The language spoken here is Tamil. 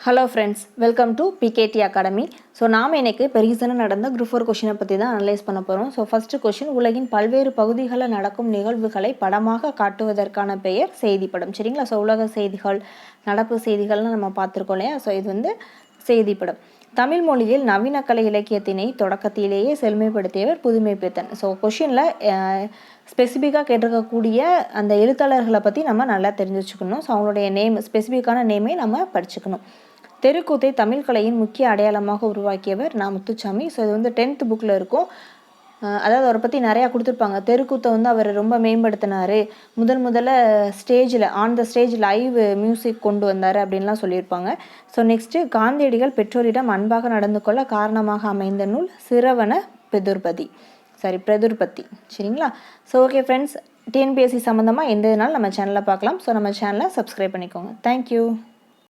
Hello friends, welcome to PKD academy. So நாம் இன்றைக்கி இப்போ ரீசனாக நடந்த குரூப் 4 கொஷினை பற்றி தான் அனலைஸ் பண்ண போகிறோம். ஸோ ஃபஸ்ட்டு கொஷின், உலகின் பல்வேறு பகுதிகளில் நடக்கும் நிகழ்வுகளை படமாக காட்டுவதற்கான பெயர் செய்திப்படம். சரிங்களா? ஸோ உலக செய்திகள், நடப்பு செய்திகள்லாம் நம்ம பார்த்துருக்கோம் இல்லையா? ஸோ இது வந்து செய்திப்படம். தமிழ் மொழியில் நவீன கலை இலக்கியத்தினை தொடக்கத்திலேயே செழுமைப்படுத்தியவர் புதுமைப்பித்தன். ஸோ கொஷினில் ஸ்பெசிஃபிக்காக கேட்டிருக்கக்கூடிய அந்த எழுத்தாளர்களை பற்றி நம்ம நல்லா தெரிஞ்சு வச்சுக்கணும். ஸோ அவங்களுடைய நேம், ஸ்பெசிஃபிக்கான நேமே நம்ம படிச்சுக்கணும். தெருக்கூத்தை தமிழ் கலையின் முக்கிய அடையாளமாக உருவாக்கியவர் நா. முத்துசாமி. ஸோ இது வந்து 10th புக்கில் இருக்கும். அதாவது அவரை பற்றி நிறையா கொடுத்துருப்பாங்க. தெருக்கூத்தை வந்து அவர் ரொம்ப மேம்படுத்தினார், முதல்ல ஸ்டேஜில் on the stage live music கொண்டு வந்தார் அப்படின்லாம் சொல்லியிருப்பாங்க. ஸோ நெக்ஸ்ட்டு, காந்தியடிகள் பெற்றோரிடம் அன்பாக நடந்து கொள்ள காரணமாக அமைந்த நூல் சிரவண பிரதுர்பத்தி. சரிங்களா? ஸோ ஓகே ஃப்ரெண்ட்ஸ், டிஎன்பிஎஸ்சி சம்மந்தமாக எந்த இதனாலும் நம்ம சேனலில் பார்க்கலாம். ஸோ நம்ம சேனலை சப்ஸ்கிரைப் பண்ணிக்கோங்க. தேங்க்யூ.